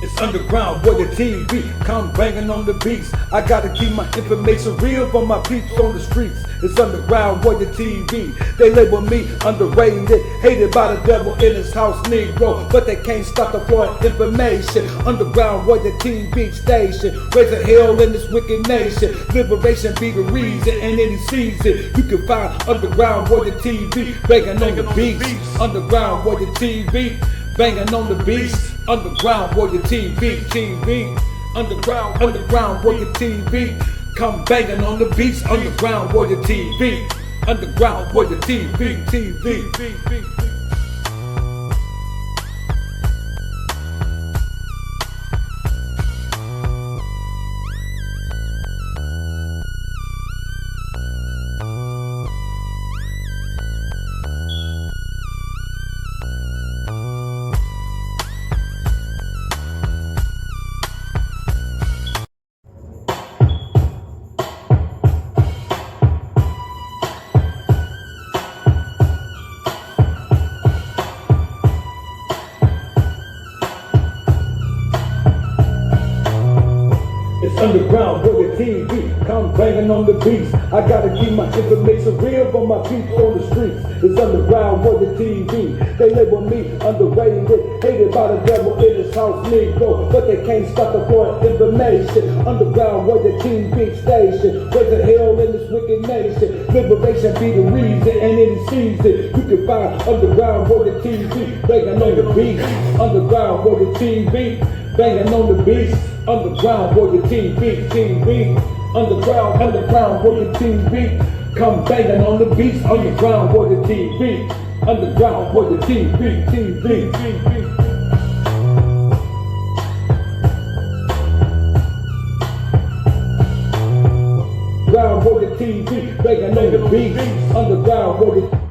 It's underground where the TV come banging on the beats. I gotta keep my information real for my peeps on the streets. It's underground where the TV. They label me underrated, hated by the devil in his house, Negro, but they can't stop the flow of information. Underground where the TV station, raising hell in this wicked nation. Liberation be the reason, and any season you can find underground where the TV banging on the beats. Underground where the TV banging on the beats. Underground where the TV. Underground where the TV come banging on the beats. Underground where the TV. Underground where the TV. It's underground where the TV come banging on the beats. I gotta keep my information real for my peeps on the streets. It's underground where the TV. They label me underrated, hated by the devil in his house, Negro, but they can't stop the flow of information. Underground where the TV station, raising hell in this wicked nation. Liberation be the reason, and any season you can find underground where the TV banging on the beats. Underground where the TV banging on the beats. Underground where the TV. Underground where the TV come banging on the beats. Underground where the TV. Underground where the TV. Underground where the TV banging on the beats. Underground where the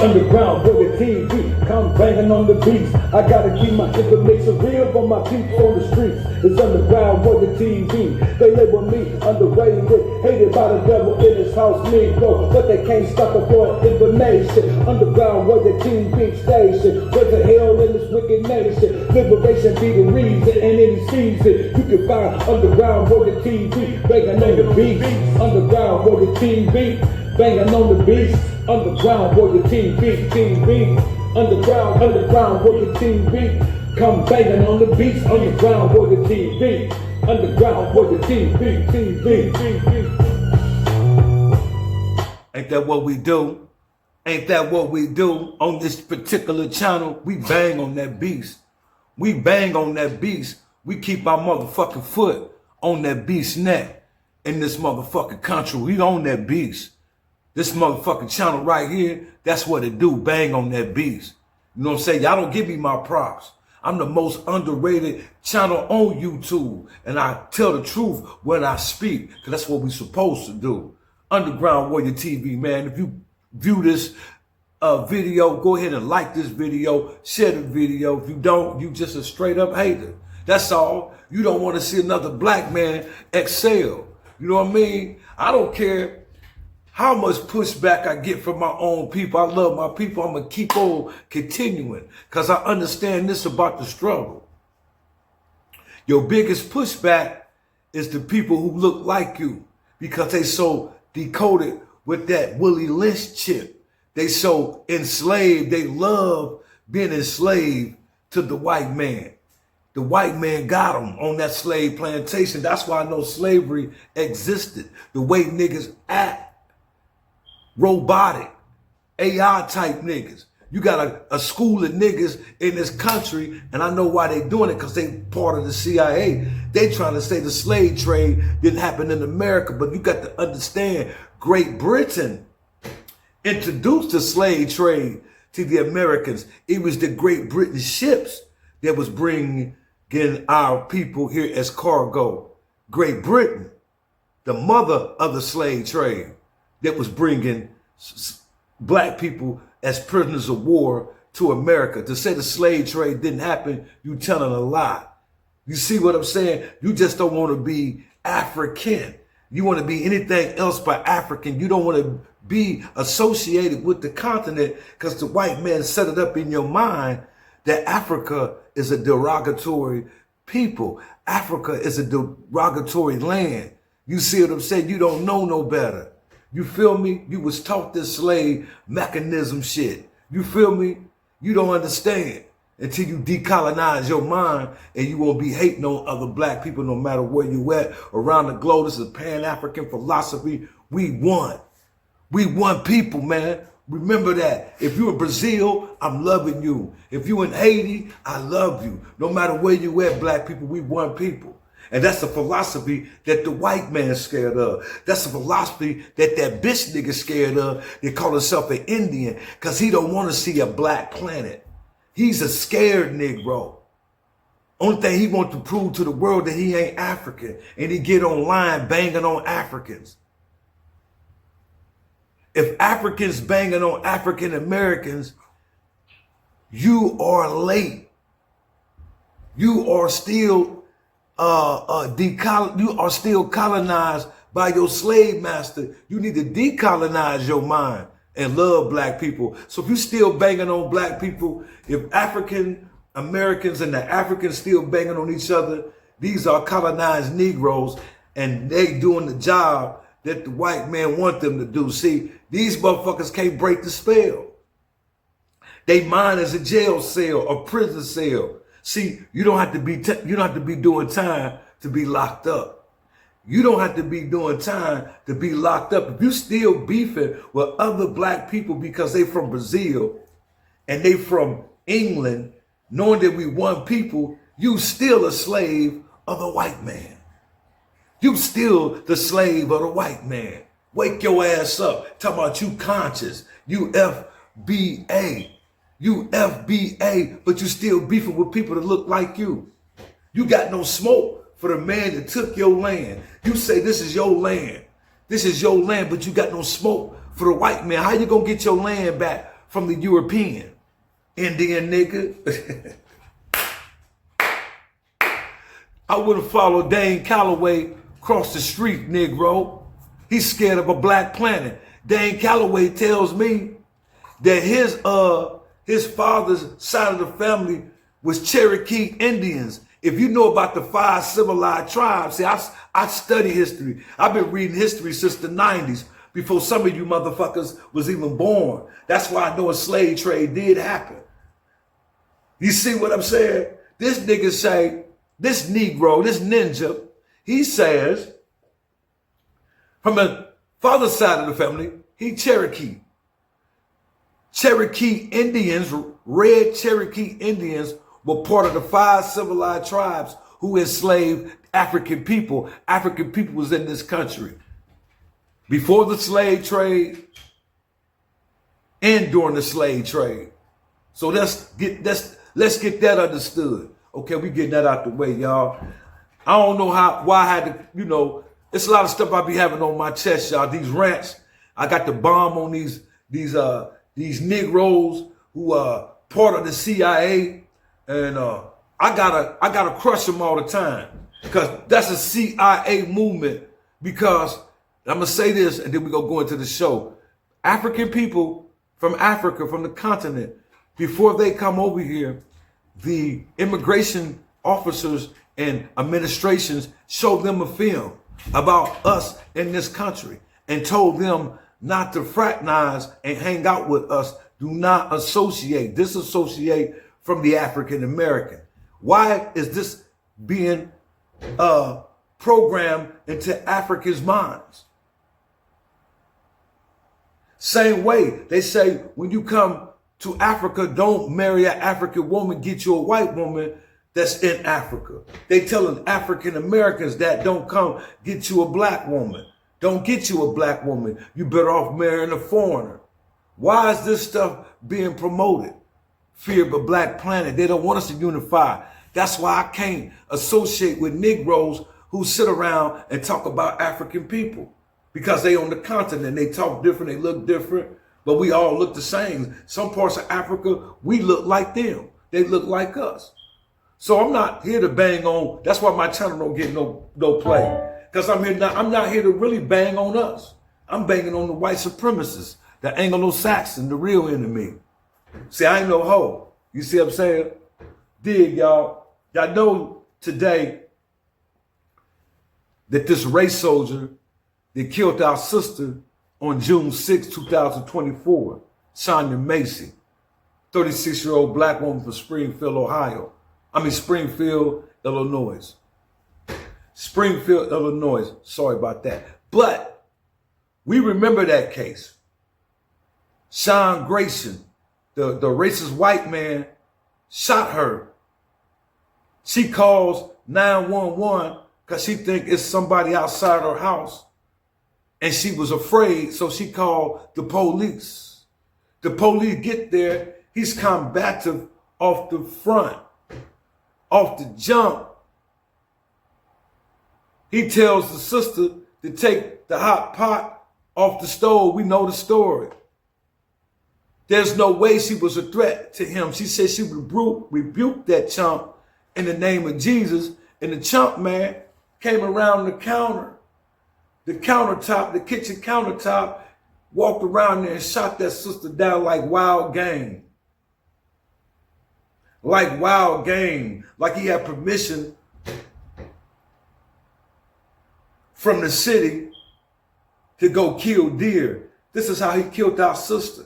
underground where the TV come banging on the beats. I gotta keep my information real for my peeps on the streets. It's underground where the TV. They label me underrated, hated by the devil in his house, Negro, but they can't stop the flow of information. Underground where the TV station, raising hell in this wicked nation. Liberation be the reason, and any season you can find underground where the TV banging on the beats. Underground where the TV banging on the beats. Underground where the TV. Underground where the TV come banging on the beats. Underground where the TV. Underground where the TV. Ain't that what we do? Ain't that what we do on this particular channel? We bang on that beast. We bang on that beast. We keep our motherfucking foot on that beast's neck in this motherfucking country. We own that beast. This motherfucking channel right here, that's what it do, bang on that beast. You know what I'm saying? Y'all don't give me my props. I'm the most underrated channel on YouTube. And I tell the truth when I speak, because that's what we're supposed to do. Underground Warrior TV, man. If you view this video, go ahead and like this video, share the video. If you don't, you just a straight up hater. That's all. You don't want to see another black man excel. You know what I mean? I don't care how much pushback I get from my own people. I love my people. I'm going to keep on continuing because I understand this about the struggle. Your biggest pushback is the people who look like you because they so decoded with that Willie Lynch chip. They so enslaved. They love being enslaved to the white man. The white man got them on that slave plantation. That's why I know slavery existed. The way niggas act. Robotic, AI type niggas. You got a school of niggas in this country, and I know why they doing it, because they part of the CIA. They trying to say the slave trade didn't happen in America, but you got to understand, Great Britain introduced the slave trade to the Americans. It was the Great Britain ships that was bringing our people here as cargo. Great Britain, the mother of the slave trade, that was bringing black people as prisoners of war to America. To say the slave trade didn't happen, you telling a lie. You see what I'm saying? You just don't want to be African. You want to be anything else but African. You don't want to be associated with the continent because the white man set it up in your mind that Africa is a derogatory people. Africa is a derogatory land. You see what I'm saying? You don't know no better. You feel me? You was taught this slave mechanism shit. You feel me? You don't understand until you decolonize your mind and you won't be hating on other black people no matter where you at around the globe. This is Pan-African philosophy. We won. We won people, man. Remember that. If you're in Brazil, I'm loving you. If you're in Haiti, I love you. No matter where you at, black people, we won people. And that's a philosophy that the white man's scared of. That's a philosophy that bitch nigga scared of. They call himself an Indian because he don't want to see a black planet. He's a scared Negro. Only thing he wants to prove to the world that he ain't African. And he get online banging on Africans. If Africans banging on African Americans, you are late. You are still you are still colonized by your slave master. You need to decolonize your mind and love black people. So if you still banging on black people, if African Americans and the Africans still banging on each other, these are colonized Negroes and they doing the job that the white man want them to do. See, these motherfuckers can't break the spell. They mind is a jail cell, a prison cell. See, you don't have to be doing time to be locked up. You don't have to be doing time to be locked up. If you still beefing with other black people because they from Brazil and they from England, knowing that we one people, you still a slave of the white man. You still the slave of the white man. Wake your ass up. Talking about you conscious. You FBA. You FBA, but you still beefing with people that look like you. You got no smoke for the man that took your land. You say this is your land. This is your land, but you got no smoke for the white man. How you gonna get your land back from the European? Indian nigga. I wouldn't follow Dane Calloway across the street, Negro. He's scared of a black planet. Dane Calloway tells me that his father's side of the family was Cherokee Indians. If you know about the 5 civilized tribes, see, I study history. I've been reading history since the 90s, before some of you motherfuckers was even born. That's why I know a slave trade did happen. You see what I'm saying? This nigga say, this Negro, this ninja, he says, from the father's side of the family, he Cherokee. Cherokee Indians, red Cherokee Indians, were part of the 5 civilized tribes who enslaved African people. African people was in this country before the slave trade and during the slave trade. So let's get that understood. Okay, we getting that out the way, y'all. I don't know why I had to, it's a lot of stuff I be having on my chest, y'all. These rants, I got the bomb on these Negroes who are part of the CIA, and I gotta crush them all the time because that's a CIA movement. Because I'm gonna say this, and then we gonna go into the show. African people from Africa, from the continent, before they come over here, the immigration officers and administrations showed them a film about us in this country and told them not to fraternize and hang out with us. Do not disassociate from the African American. Why is this being programmed into Africans' minds? Same way they say when you come to Africa, don't marry an African woman, get you a white woman that's in Africa. They telling African Americans that don't come get you a black woman. Don't get you a black woman. You better off marrying a foreigner. Why is this stuff being promoted? Fear of a black planet. They don't want us to unify. That's why I can't associate with Negroes who sit around and talk about African people. Because they on the continent, they talk different, they look different, but we all look the same. Some parts of Africa, we look like them. They look like us. So I'm not here to bang on. That's why my channel don't get no play. Because I'm not here to really bang on us. I'm banging on the white supremacists, the Anglo-Saxon, the real enemy. See, I ain't no hoe. You see what I'm saying? Dig, y'all. Y'all know today that this race soldier that killed our sister on June 6, 2024, Sanya Massy, 36-year-old black woman from Springfield, Illinois. Springfield, Illinois. Sorry about that. But we remember that case. Sean Grayson, the racist white man, shot her. She calls 911 because she think it's somebody outside her house. And she was afraid, so she called the police. The police get there. He's combative off the front, off the jump. He tells the sister to take the hot pot off the stove. We know the story. There's no way she was a threat to him. She said she rebuked that chump in the name of Jesus. And the chump man came around the countertop, the kitchen countertop, walked around there and shot that sister down like wild game. Like wild game. Like he had permission from the city to go kill deer. This is how he killed our sister.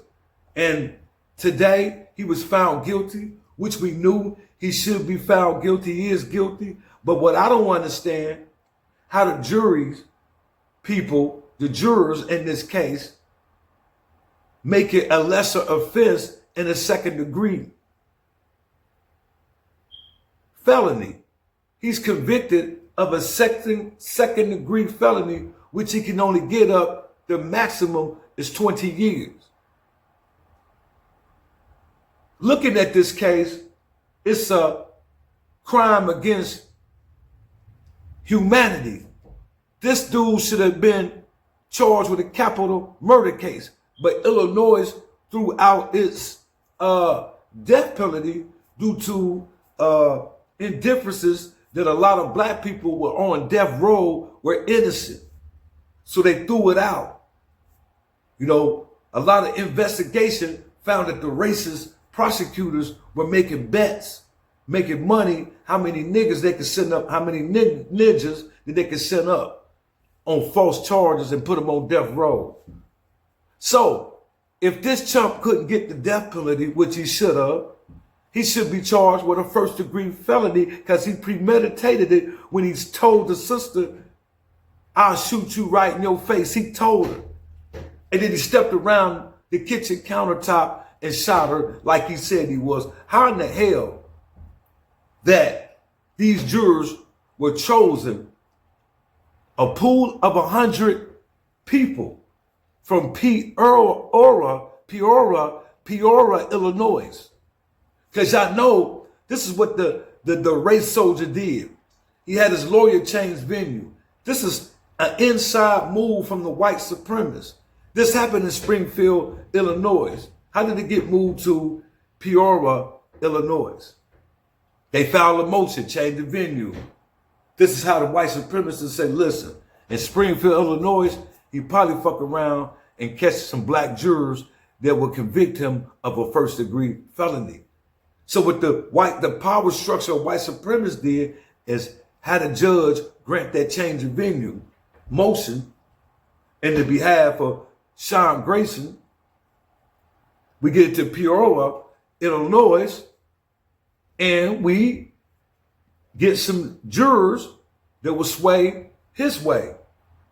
And today he was found guilty, which we knew he should be found guilty. He is guilty. But what I don't understand, how the juries, people, the jurors in this case, make it a lesser offense in a second degree felony. He's convicted of a second degree felony, which he can only get up, the maximum is 20 years. Looking at this case, it's a crime against humanity. This dude should have been charged with a capital murder case. But Illinois threw out its death penalty due to indifferences that a lot of black people were on death row were innocent. So they threw it out. You know, a lot of investigation found that the racist prosecutors were making bets, making money, how many niggas they could send up, how many ninjas that they could send up on false charges and put them on death row. So if this chump couldn't get the death penalty, which he should be charged with a first degree felony because he premeditated it when he told the sister, I'll shoot you right in your face. He told her. And then he stepped around the kitchen countertop and shot her like he said he was. How in the hell that these jurors were chosen, a pool of 100 people from Peoria, Illinois. Because y'all know this is what the race soldier did. He had his lawyer change venue. This is an inside move from the white supremacists. This happened in Springfield, Illinois. How did it get moved to Peoria, Illinois? They filed a motion, changed the venue. This is how the white supremacists say, listen, in Springfield, Illinois, he probably fuck around and catch some black jurors that will convict him of a first degree felony. So what the power structure of white supremacists did is had a judge grant that change of venue motion in the behalf of Sean Grayson. We get it to Peoria, Illinois, and we get some jurors that will sway his way.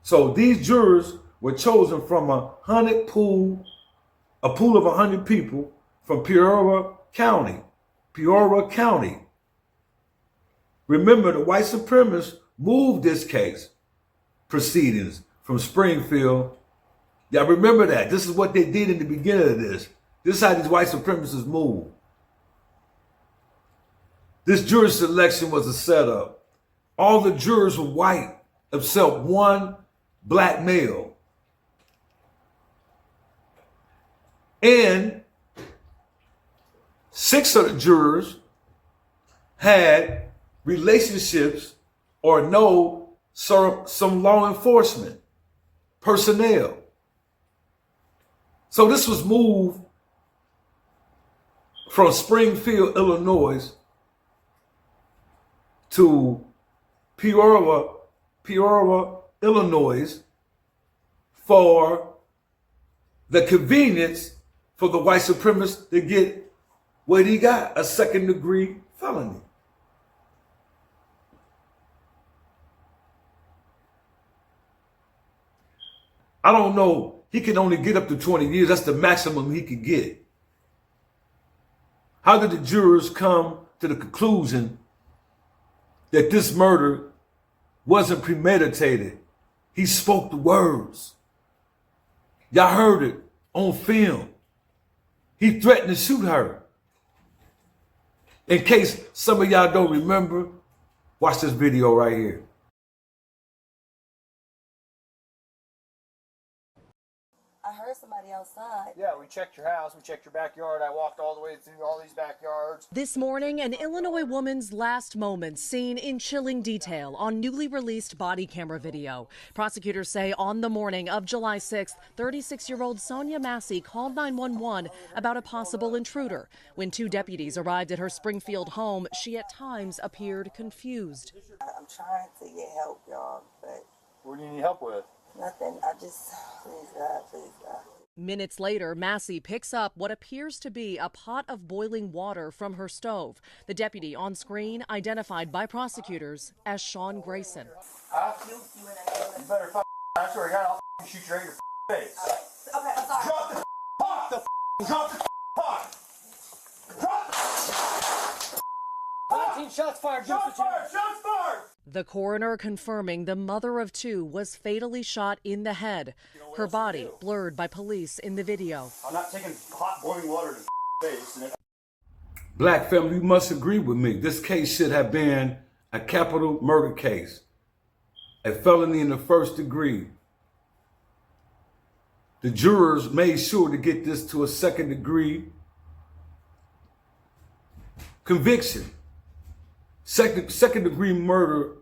So these jurors were chosen from a pool of 100 people from Peoria County. Remember, the white supremacists moved this case proceedings from Springfield. Y'all remember that. This is what they did in the beginning of this. This is how these white supremacists move. This jury selection was a setup. All the jurors were white except one black male. And 6 of the jurors had relationships or know some law enforcement personnel. So this was moved from Springfield, Illinois to Peoria, Illinois, for the convenience for the white supremacist to get what he got, a second-degree felony. I don't know. He can only get up to 20 years. That's the maximum he could get. How did the jurors come to the conclusion that this murder wasn't premeditated? He spoke the words. Y'all heard it on film. He threatened to shoot her. In case some of y'all don't remember, watch this video right here. I heard somebody outside. Yeah, we checked your house, we checked your backyard. I walked all the way through all these backyards. This morning, an Illinois woman's last moments seen in chilling detail on newly released body camera video. Prosecutors say on the morning of July 6th, 36-year-old Sanya Massy called 911 about a possible intruder. When two deputies arrived at her Springfield home, she at times appeared confused. I'm trying to get help, y'all, but What do you need help with? nothing. Please God, please God. Minutes later, Massy picks up what appears to be a pot of boiling water from her stove. The deputy on screen identified by prosecutors as Sean Grayson. You better I swear to God, I'll shoot you right in your face. Okay, I'm sorry. Drop the pot! Drop the pot! Drop the 19 shots fired! Shots fired! Shots fired! The coroner confirming the mother of two was fatally shot in the head. Her body blurred by police in the video. I'm not taking hot boiling water to the face. Black family, you must agree with me. This case should have been a capital murder case, a felony in the first degree. The jurors made sure to get this to a second degree conviction. Second degree murder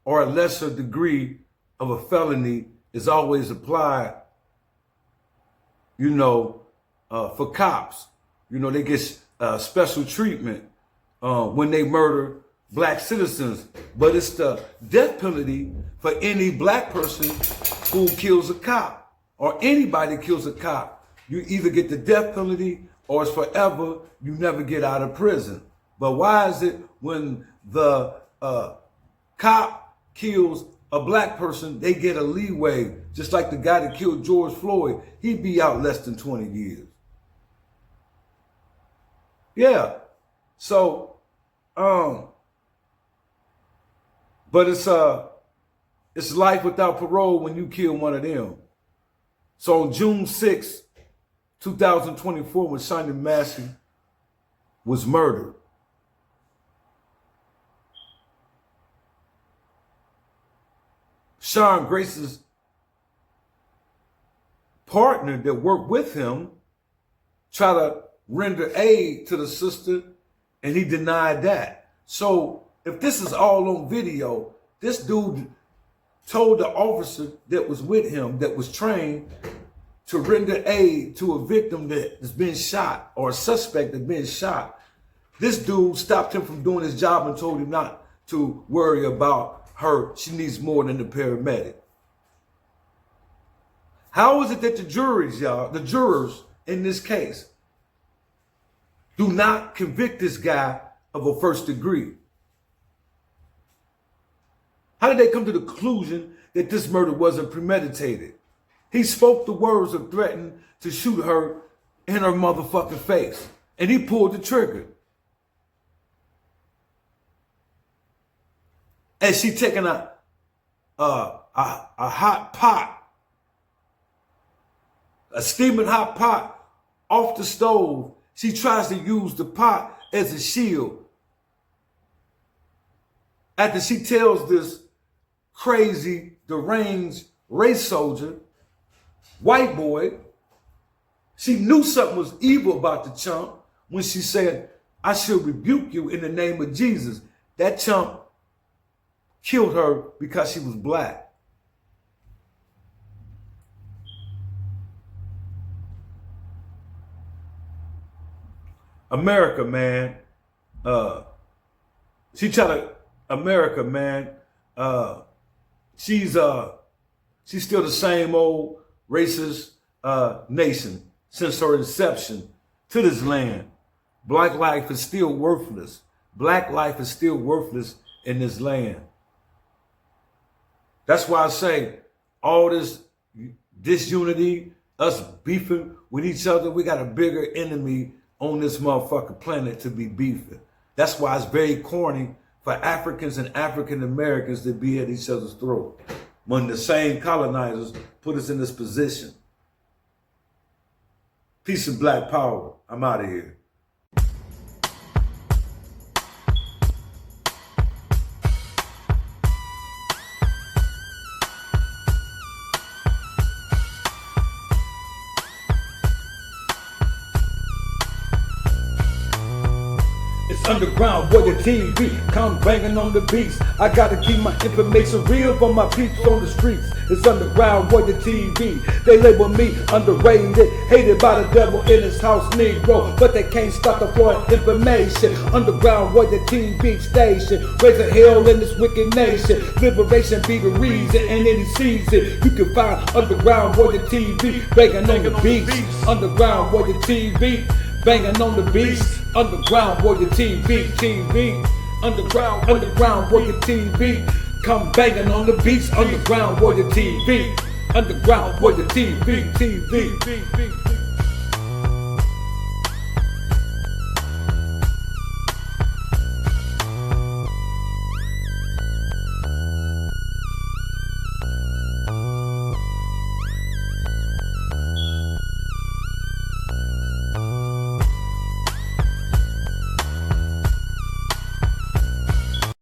or a lesser degree of a felony is always applied, for cops. They get special treatment when they murder black citizens. But it's the death penalty for any black person who kills a cop, or anybody kills a cop. You either get the death penalty or it's forever. You never get out of prison. But why is it when the cop kills a black person, they get a leeway, just like the guy that killed George Floyd? He'd be out less than 20 years. Yeah. So, but it's life without parole when you kill one of them. So on June 6, 2024, when Sean Massy was murdered, Sean Grayson's partner that worked with him tried to render aid to the sister, and he denied that. So if this is all on video, this dude told the officer that was with him, that was trained to render aid to a victim that has been shot, or a suspect that's been shot. This dude stopped him from doing his job and told him not to worry about her. She needs more than the paramedic. How is it that the jurors in this case do not convict this guy of a first degree? How did they come to the conclusion that this murder wasn't premeditated? He spoke the words of threatening to shoot her in her motherfucking face, and he pulled the trigger. And she taking a hot pot, a steaming hot pot off the stove. She tries to use the pot as a shield. After she tells this crazy, deranged race soldier, white boy, she knew something was evil about the chump when she said, I should rebuke you in the name of Jesus. That chump killed her because she was black. America, man. She tried to, America, man. She's still the same old racist nation since her inception to this land. Black life is still worthless. Black life is still worthless in this land. That's why I say all this disunity, us beefing with each other, we got a bigger enemy on this motherfucking planet to be beefing. That's why it's very corny for Africans and African Americans to be at each other's throat when the same colonizers put us in this position. Peace and black power. I'm out of here. Underground, boy, the TV, come banging on the beats. I gotta keep my information real for my peeps on the streets. It's underground, boy, the TV. They label me underrated, hated by the devil in his house, Negro, but they can't stop the flow of information. Underground, boy, the TV station, raising hell in this wicked nation. Liberation be the reason, and any season you can find underground, boy, the TV, banging on the beats. Underground, boy, the TV. Banging on the beats, underground warrior TV, underground warrior TV. Come banging on the beats, underground warrior TV, underground warrior TV.